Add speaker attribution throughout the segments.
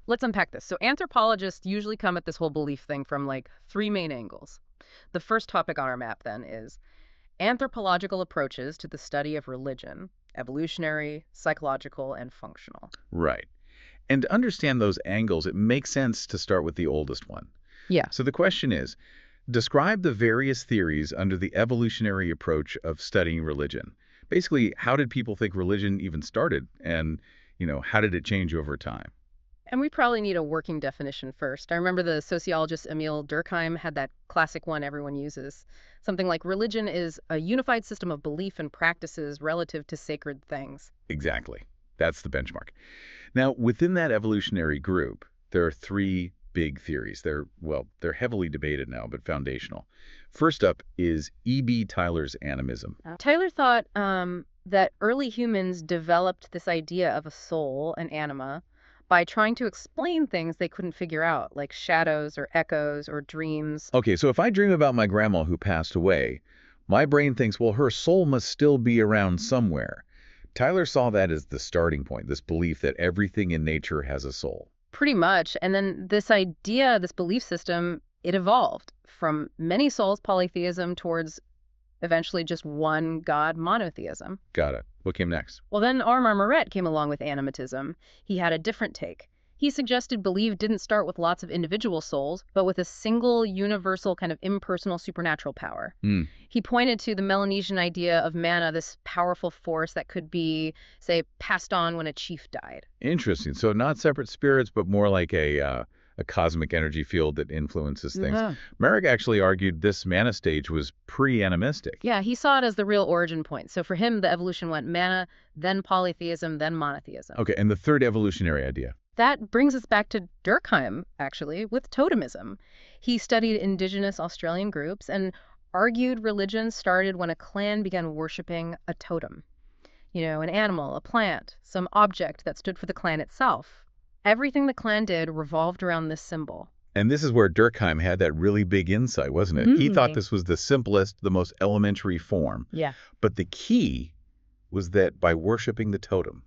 Speaker 1: Let's unpack this. So anthropologists usually come at this whole belief thing from like three main angles. The first topic on our map then is anthropological approaches to the study of religion, evolutionary, psychological, and functional.
Speaker 2: Right. And to understand those angles, it makes sense to start with the oldest one.
Speaker 1: Yeah.
Speaker 2: So the question is, describe the various theories under the evolutionary approach of studying religion. Basically, how did people think religion even started? And, how did it change over time?
Speaker 1: And we probably need a working definition first. I remember the sociologist Emil Durkheim had that classic one everyone uses. Something like religion is a unified system of belief and practices relative to sacred things.
Speaker 2: Exactly. That's the benchmark. Now, within that evolutionary group, there are three big theories. They're heavily debated now, but foundational. First up is E.B. Tylor's animism.
Speaker 1: Tylor thought that early humans developed this idea of a soul, an anima, by trying to explain things they couldn't figure out, like shadows or echoes or dreams.
Speaker 2: Okay, so if I dream about my grandma who passed away, my brain thinks, well, her soul must still be around somewhere. Tylor saw that as the starting point, this belief that everything in nature has a soul.
Speaker 1: Pretty much. And then this idea, this belief system, it evolved from many souls polytheism towards eventually just one God monotheism.
Speaker 2: Got it. What came next?
Speaker 1: Well, then Marett came along with Animatism. He had a different take. He suggested belief didn't start with lots of individual souls, but with a single, universal, kind of impersonal supernatural power. He pointed to the Melanesian idea of mana, this powerful force that could be, say, passed on when a chief died.
Speaker 2: Interesting. So not separate spirits, but more like a cosmic energy field that influences things.
Speaker 1: Yeah.
Speaker 2: Marett actually argued this mana stage was pre-animistic.
Speaker 1: Yeah, he saw it as the real origin point. So for him, the evolution went mana, then polytheism, then monotheism.
Speaker 2: Okay, and the third evolutionary idea?
Speaker 1: That brings us back to Durkheim, actually, with Totemism. He studied indigenous Australian groups and argued religion started when a clan began worshiping a totem. An animal, a plant, some object that stood for the clan itself. Everything the clan did revolved around this symbol.
Speaker 2: And this is where Durkheim had that really big insight, wasn't it? He thought this was the simplest, the most elementary form.
Speaker 1: Yeah.
Speaker 2: But the key was that by worshiping the totem,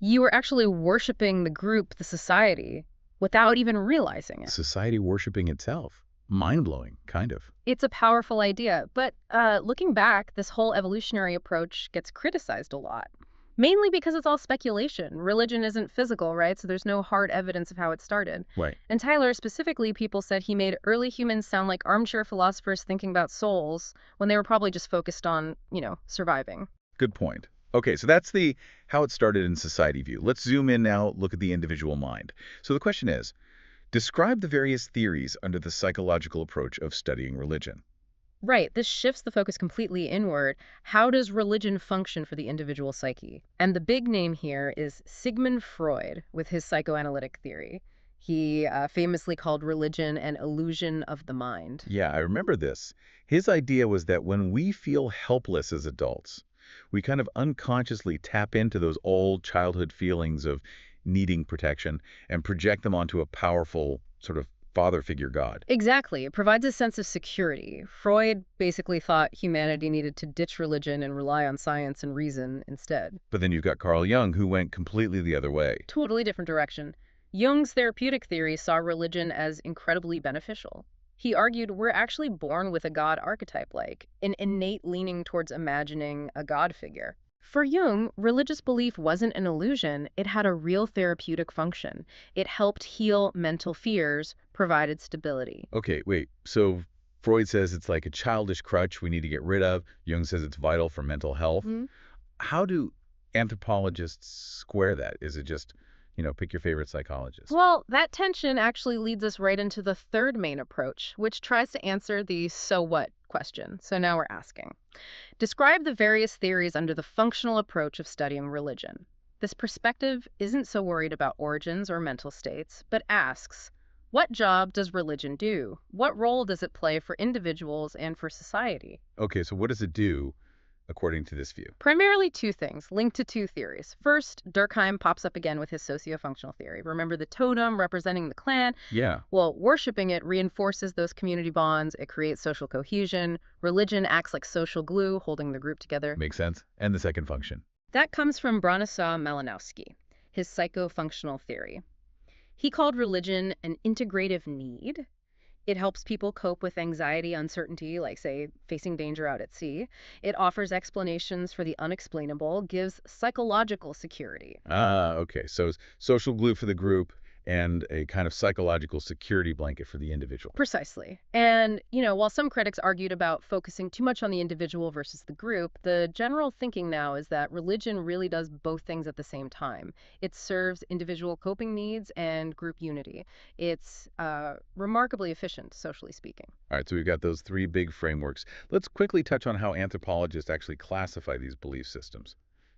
Speaker 1: you were actually worshiping the group, the society, without even realizing it.
Speaker 2: Society worshiping itself. Mind-blowing, kind of.
Speaker 1: It's a powerful idea. But looking back, this whole evolutionary approach gets criticized a lot. Mainly because it's all speculation. Religion isn't physical, right? So there's no hard evidence of how it started.
Speaker 2: Right.
Speaker 1: And Tylor, specifically, people said he made early humans sound like armchair philosophers thinking about souls when they were probably just focused on, surviving.
Speaker 2: Good point. Okay, so that's the how it started in society view. Let's zoom in now, look at the individual mind. So the question is, describe the various theories under the psychological approach of studying religion.
Speaker 1: Right. This shifts the focus completely inward. How does religion function for the individual psyche? And the big name here is Sigmund Freud with his psychoanalytic theory. He famously called religion an illusion of the mind.
Speaker 2: Yeah, I remember this. His idea was that when we feel helpless as adults, we kind of unconsciously tap into those old childhood feelings of needing protection and project them onto a powerful sort of father figure God.
Speaker 1: Exactly. It provides a sense of security. Freud basically thought humanity needed to ditch religion and rely on science and reason instead.
Speaker 2: But then you've got Carl Jung, who went completely the other way.
Speaker 1: Totally different direction. Jung's therapeutic theory saw religion as incredibly beneficial. He argued we're actually born with a God archetype, like an innate leaning towards imagining a God figure. For Jung, religious belief wasn't an illusion, it had a real therapeutic function. It helped heal mental fears, provided stability.
Speaker 2: Okay, wait. So Freud says it's like a childish crutch we need to get rid of. Jung says it's vital for mental health. How do anthropologists square that? Is it just, pick your favorite psychologist?
Speaker 1: Well, that tension actually leads us right into the third main approach, which tries to answer the so what question. So now we're asking, describe the various theories under the functional approach of studying religion. This perspective isn't so worried about origins or mental states, but asks, what job does religion do? What role does it play for individuals and for society?
Speaker 2: Okay, so what does it do according to this view?
Speaker 1: Primarily two things, linked to two theories. First, Durkheim pops up again with his socio-functional theory. Remember the totem representing the clan?
Speaker 2: Yeah.
Speaker 1: Well, worshiping it reinforces those community bonds. It creates social cohesion. Religion acts like social glue, holding the group together.
Speaker 2: Makes sense. And the second function?
Speaker 1: That comes from Bronislaw Malinowski, his psycho-functional theory. He called religion an integrative need. It helps people cope with anxiety, uncertainty, like, say, facing danger out at sea. It offers explanations for the unexplainable, gives psychological security.
Speaker 2: Ah, okay. So social glue for the group and a kind of psychological security blanket for the individual.
Speaker 1: Precisely. And, while some critics argued about focusing too much on the individual versus the group, the general thinking now is that religion really does both things at the same time. It serves individual coping needs and group unity. It's remarkably efficient, socially speaking.
Speaker 2: All right, so we've got those three big frameworks. Let's quickly touch on how anthropologists actually classify these belief systems.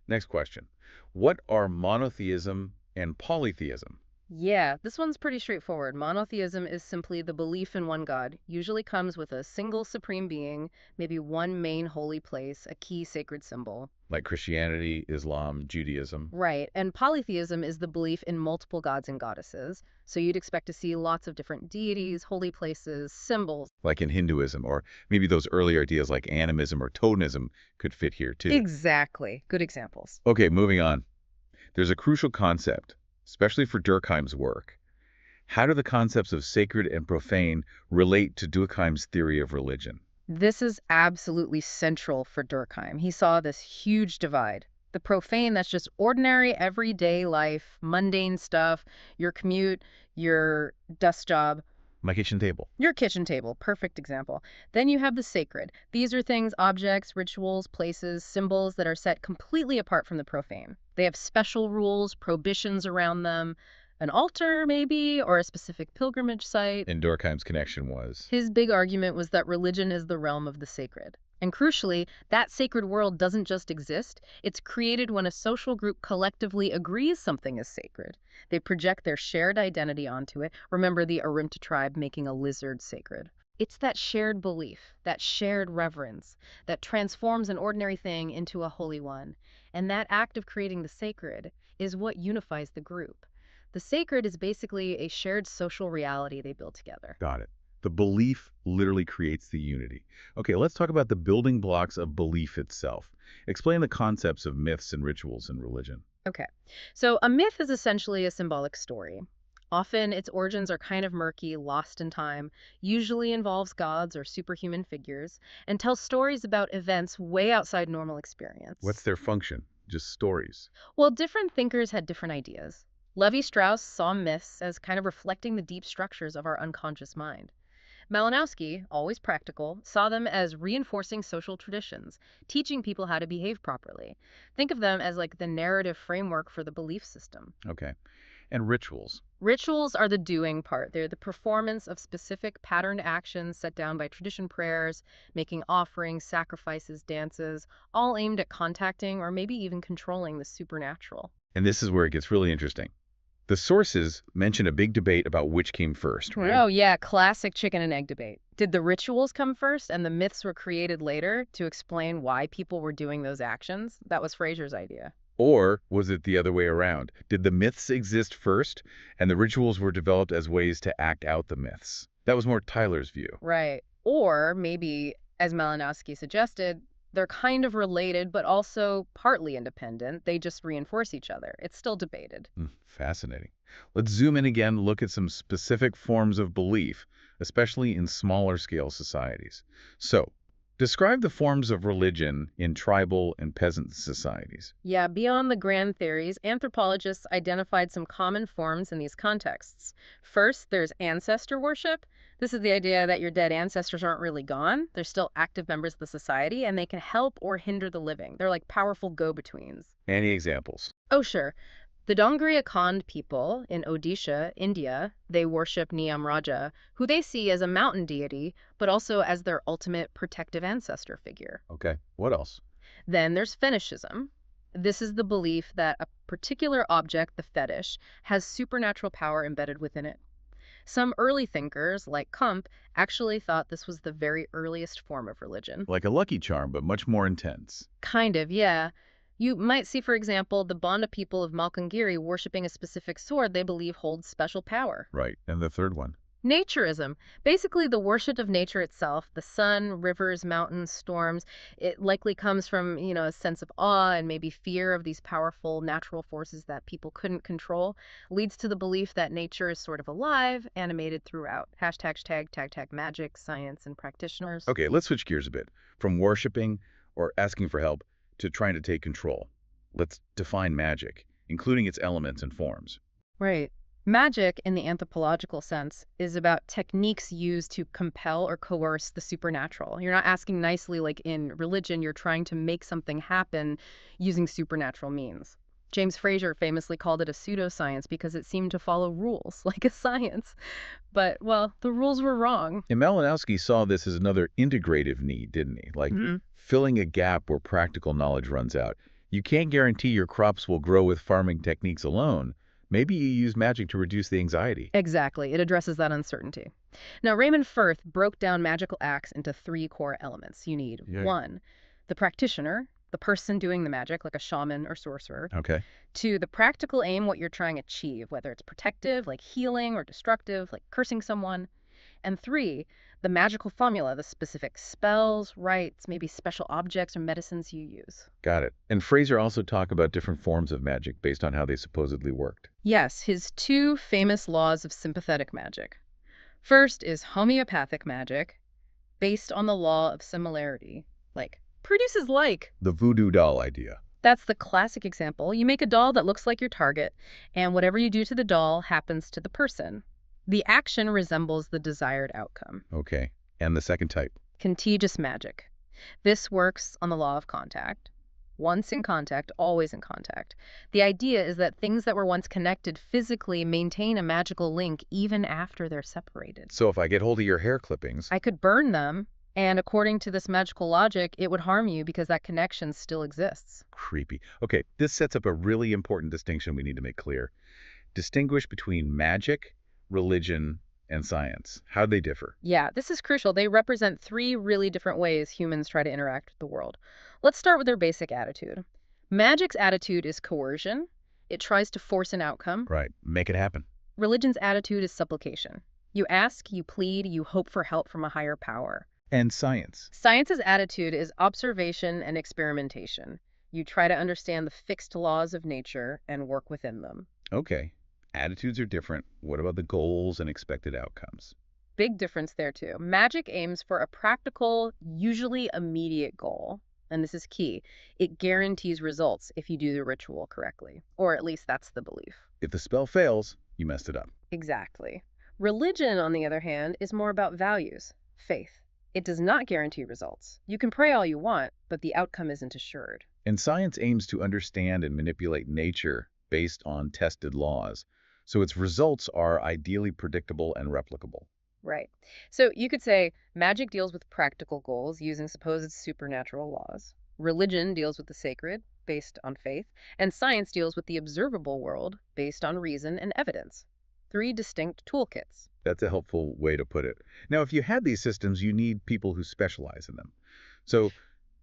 Speaker 2: Next question. What are monotheism and polytheism?
Speaker 1: Yeah, this one's pretty straightforward. Monotheism is simply the belief in one God, usually comes with a single supreme being, maybe one main holy place, a key sacred symbol.
Speaker 2: Like Christianity, Islam, Judaism?
Speaker 1: Right, and polytheism is the belief in multiple gods and goddesses. So you'd expect to see lots of different deities, holy places, symbols.
Speaker 2: Like in Hinduism, or maybe those earlier ideas like animism or totemism could fit here too.
Speaker 1: Exactly. Good examples.
Speaker 2: Okay, moving on. There's a crucial concept, especially for Durkheim's work. How do the concepts of sacred and profane relate to Durkheim's theory of religion?
Speaker 1: This is absolutely central for Durkheim. He saw this huge divide. The profane, that's just ordinary, everyday life, mundane stuff, your commute, your desk job,
Speaker 2: My kitchen table.
Speaker 1: your kitchen table, perfect example. Then you have the sacred. These are things, objects, rituals, places, symbols that are set completely apart from the profane. They have special rules, prohibitions around them, an altar maybe, or a specific pilgrimage site.
Speaker 2: And Durkheim's connection was?
Speaker 1: His big argument was that religion is the realm of the sacred. And crucially, that sacred world doesn't just exist, it's created when a social group collectively agrees something is sacred. They project their shared identity onto it. Remember the Arimta tribe making a lizard sacred. It's that shared belief, that shared reverence, that transforms an ordinary thing into a holy one. And that act of creating the sacred is what unifies the group. The sacred is basically a shared social reality they build together.
Speaker 2: Got it. The belief literally creates the unity. Okay, let's talk about the building blocks of belief itself. Explain the concepts of myths and rituals in religion.
Speaker 1: Okay, so a myth is essentially a symbolic story. Often its origins are kind of murky, lost in time, usually involves gods or superhuman figures, and tells stories about events way outside normal experience.
Speaker 2: What's their function? Just stories.
Speaker 1: Well, different thinkers had different ideas. Levi-Strauss saw myths as kind of reflecting the deep structures of our unconscious mind. Malinowski, always practical, saw them as reinforcing social traditions, teaching people how to behave properly. Think of them as like the narrative framework for the belief system.
Speaker 2: Okay. And rituals.
Speaker 1: Rituals are the doing part. They're the performance of specific patterned actions set down by tradition prayers, making offerings, sacrifices, dances, all aimed at contacting or maybe even controlling the supernatural.
Speaker 2: And this is where it gets really interesting. The sources mention a big debate about which came first, right?
Speaker 1: Oh, yeah, classic chicken and egg debate. Did the rituals come first and the myths were created later to explain why people were doing those actions? That was Fraser's idea.
Speaker 2: Or was it the other way around? Did the myths exist first and the rituals were developed as ways to act out the myths? That was more Tylor's view.
Speaker 1: Right. Or maybe, as Malinowski suggested, they're kind of related, but also partly independent. They just reinforce each other. It's still debated.
Speaker 2: Fascinating. Let's zoom in again, look at some specific forms of belief, especially in smaller scale societies. So, describe the forms of religion in tribal and peasant societies.
Speaker 1: Yeah, beyond the grand theories, anthropologists identified some common forms in these contexts. First, there's ancestor worship. This is the idea that your dead ancestors aren't really gone. They're still active members of the society, and they can help or hinder the living. They're like powerful go-betweens.
Speaker 2: Any examples?
Speaker 1: Oh, sure. The Dongria Khand people in Odisha, India, they worship Niyam Raja, who they see as a mountain deity, but also as their ultimate protective ancestor figure.
Speaker 2: Okay. What else?
Speaker 1: Then there's fetishism. This is the belief that a particular object, the fetish, has supernatural power embedded within it. Some early thinkers, like Kump, actually thought this was the very earliest form of religion.
Speaker 2: Like a lucky charm, but much more intense.
Speaker 1: Kind of, yeah. You might see, for example, the Banda people of Malkangiri worshipping a specific sword they believe holds special power.
Speaker 2: Right. And the third one?
Speaker 1: Naturism, basically the worship of nature itself, the sun, rivers, mountains, storms, it likely comes from, a sense of awe and maybe fear of these powerful natural forces that people couldn't control, leads to the belief that nature is sort of alive, animated throughout. Hashtag magic, science, and practitioners.
Speaker 2: Okay, let's switch gears a bit. From worshiping or asking for help to trying to take control. Let's define magic, including its elements and forms.
Speaker 1: Right. Magic, in the anthropological sense, is about techniques used to compel or coerce the supernatural. You're not asking nicely like in religion, you're trying to make something happen using supernatural means. James Frazer famously called it a pseudoscience because it seemed to follow rules, like a science. But, well, the rules were wrong.
Speaker 2: And Malinowski saw this as another integrative need, didn't he? Like filling a gap where practical knowledge runs out. You can't guarantee your crops will grow with farming techniques alone. Maybe you use magic to reduce the anxiety.
Speaker 1: Exactly. It addresses that uncertainty. Now, Raymond Firth broke down magical acts into three core elements. You need
Speaker 2: Yeah.
Speaker 1: 1, the practitioner, the person doing the magic, like a shaman or sorcerer.
Speaker 2: Okay.
Speaker 1: 2, the practical aim, what you're trying to achieve, whether it's protective, like healing, or destructive, like cursing someone. And 3, the magical formula, the specific spells, rites, maybe special objects or medicines you use.
Speaker 2: Got it. And Fraser also talked about different forms of magic based on how they supposedly worked.
Speaker 1: Yes, his 2 famous laws of sympathetic magic. First is homeopathic magic, based on the law of similarity, like produces like.
Speaker 2: The voodoo doll idea.
Speaker 1: That's the classic example. You make a doll that looks like your target, and whatever you do to the doll happens to the person. The action resembles the desired outcome.
Speaker 2: Okay. And the second type.
Speaker 1: Contagious magic. This works on the law of contact. Once in contact, always in contact. The idea is that things that were once connected physically maintain a magical link even after they're separated.
Speaker 2: So if I get hold of your hair clippings,
Speaker 1: I could burn them, and according to this magical logic, it would harm you because that connection still exists.
Speaker 2: creepy. Okay, this sets up a really important distinction we need to make clear. Distinguish between magic, religion, and science. How do they differ?
Speaker 1: Yeah, this is crucial. They represent 3 really different ways humans try to interact with the world. Let's start with their basic attitude. Magic's attitude is coercion. It tries to force an outcome.
Speaker 2: Right, make it happen.
Speaker 1: Religion's attitude is supplication. You ask, you plead, you hope for help from a higher power.
Speaker 2: And science.
Speaker 1: Science's attitude is observation and experimentation. You try to understand the fixed laws of nature and work within them.
Speaker 2: Okay, attitudes are different. What about the goals and expected outcomes?
Speaker 1: Big difference there, too. Magic aims for a practical, usually immediate goal. And this is key. It guarantees results if you do the ritual correctly. Or at least that's the belief.
Speaker 2: If the spell fails, you messed it up.
Speaker 1: Exactly. Religion, on the other hand, is more about values, faith. It does not guarantee results. You can pray all you want, but the outcome isn't assured.
Speaker 2: And science aims to understand and manipulate nature based on tested laws, so its results are ideally predictable and replicable.
Speaker 1: Right. So you could say magic deals with practical goals using supposed supernatural laws. Religion deals with the sacred, based on faith. And science deals with the observable world, based on reason and evidence. 3 distinct toolkits.
Speaker 2: That's a helpful way to put it. Now, if you had these systems, you need people who specialize in them. So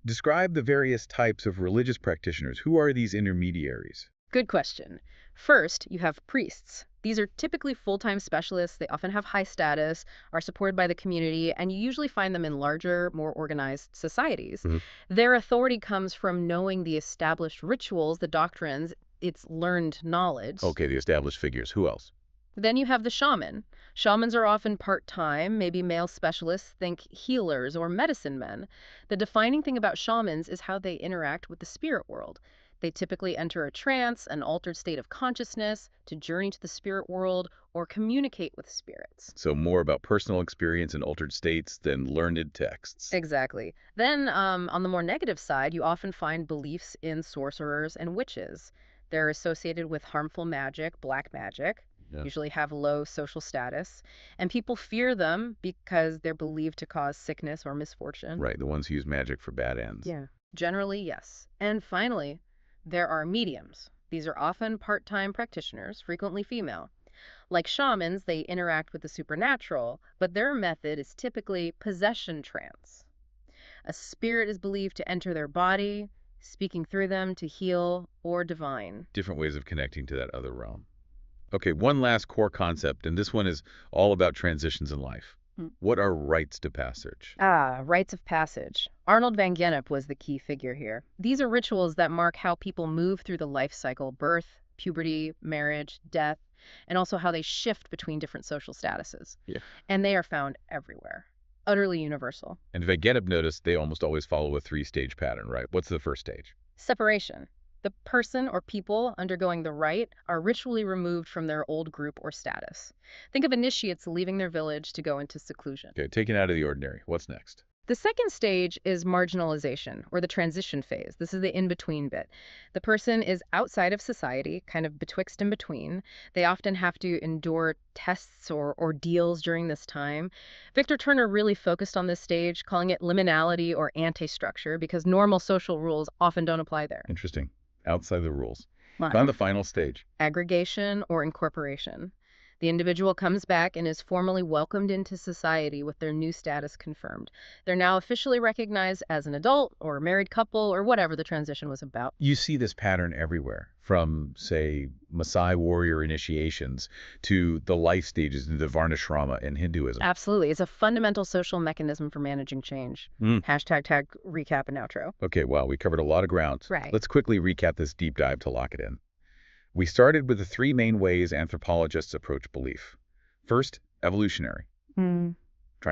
Speaker 2: describe the various types of religious practitioners. Who are these intermediaries?
Speaker 1: Good question. First, you have priests. These are typically full-time specialists. They often have high status, are supported by the community, and you usually find them in larger, more organized societies. Their authority comes from knowing the established rituals, the doctrines, it's learned knowledge.
Speaker 2: Okay, the established figures. Who else?
Speaker 1: Then you have the shaman. Shamans are often part-time, maybe male specialists, think healers or medicine men. The defining thing about shamans is how they interact with the spirit world. They typically enter a trance, an altered state of consciousness, to journey to the spirit world or communicate with spirits.
Speaker 2: So more about personal experience and altered states than learned texts.
Speaker 1: Exactly. Then, on the more negative side, you often find beliefs in sorcerers and witches. They're associated with harmful magic, black magic,
Speaker 2: Yeah.
Speaker 1: usually have low social status, and people fear them because they're believed to cause sickness or misfortune.
Speaker 2: Right, the ones who use magic for bad ends.
Speaker 1: Yeah. Generally, yes. And finally, there are mediums. These are often part-time practitioners, frequently female. Like shamans, they interact with the supernatural, but their method is typically possession trance. A spirit is believed to enter their body, speaking through them to heal or divine.
Speaker 2: Different ways of connecting to that other realm. Okay, one last core concept, and this one is all about transitions in life.
Speaker 1: Hmm.
Speaker 2: What are rites de passage?
Speaker 1: Rites of passage. Arnold van Gennep was the key figure here. These are rituals that mark how people move through the life cycle: birth, puberty, marriage, death, and also how they shift between different social statuses.
Speaker 2: Yeah.
Speaker 1: And they are found everywhere, utterly universal.
Speaker 2: And if I get up notice, they almost always follow a three-stage pattern, right? What's the first stage?
Speaker 1: Separation. The person or people undergoing the rite are ritually removed from their old group or status. Think of initiates leaving their village to go into seclusion.
Speaker 2: Okay, taken out of the ordinary. What's next?
Speaker 1: The second stage is marginalization, or the transition phase. This is the in-between bit. The person is outside of society, kind of betwixt and between. They often have to endure tests or ordeals during this time. Victor Turner really focused on this stage, calling it liminality or anti-structure, because normal social rules often don't apply there.
Speaker 2: Interesting. Outside the rules.
Speaker 1: Right.
Speaker 2: On the final stage.
Speaker 1: Aggregation or incorporation. The individual comes back and is formally welcomed into society with their new status confirmed. They're now officially recognized as an adult or a married couple or whatever the transition was about.
Speaker 2: You see this pattern everywhere, from, say, Maasai warrior initiations to the life stages in the Varnashrama in Hinduism.
Speaker 1: Absolutely. It's a fundamental social mechanism for managing change. Hashtag tag recap and outro.
Speaker 2: Okay, well, we covered a lot of ground.
Speaker 1: Right.
Speaker 2: Let's quickly recap this deep dive to lock it in. We started with the three main ways anthropologists approach belief. First, evolutionary, trying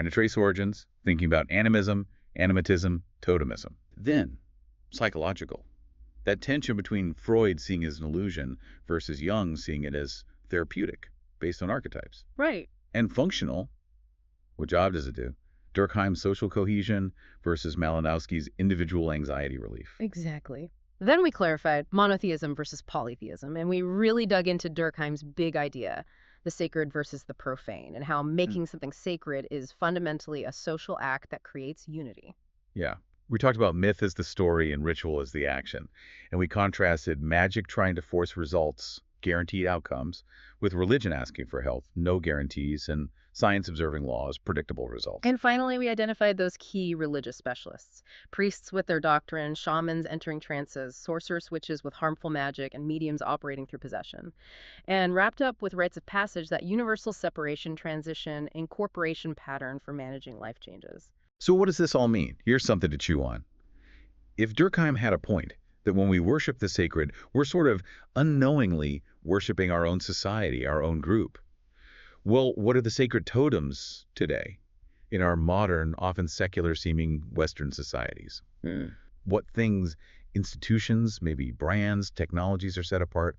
Speaker 2: to trace origins, thinking about animism, animatism, totemism. Then, psychological, that tension between Freud seeing it as an illusion versus Jung seeing it as therapeutic, based on archetypes.
Speaker 1: Right.
Speaker 2: And functional, what job does it do? Durkheim's social cohesion versus Malinowski's individual anxiety relief.
Speaker 1: Exactly. Then we clarified monotheism versus polytheism, and we really dug into Durkheim's big idea, the sacred versus the profane, and how making something sacred is fundamentally a social act that creates unity.
Speaker 2: Yeah. We talked about myth as the story and ritual as the action, and we contrasted magic trying to force results, guaranteed outcomes, with religion asking for health, no guarantees, and science observing laws, predictable results.
Speaker 1: And finally, we identified those key religious specialists: priests with their doctrine, shamans entering trances, sorcerers witches with harmful magic, and mediums operating through possession. And wrapped up with rites of passage, that universal separation, transition, incorporation pattern for managing life changes.
Speaker 2: So what does this all mean? Here's something to chew on. If Durkheim had a point, that when we worship the sacred, we're sort of unknowingly worshiping our own society, our own group. Well, what are the sacred totems today in our modern, often secular-seeming Western societies? What things, institutions, maybe brands, technologies are set apart,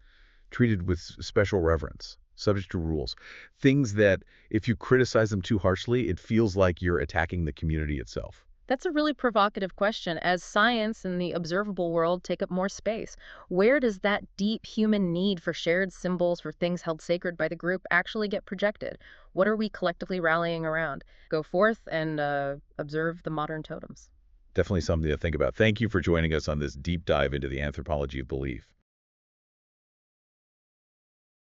Speaker 2: treated with special reverence, subject to rules? Things that, if you criticize them too harshly, it feels like you're attacking the community itself.
Speaker 1: That's a really provocative question. As science and the observable world take up more space, where does that deep human need for shared symbols for things held sacred by the group actually get projected? What are we collectively rallying around? Go forth and observe the modern totems.
Speaker 2: Definitely something to think about. Thank you for joining us on this deep dive into the anthropology of belief.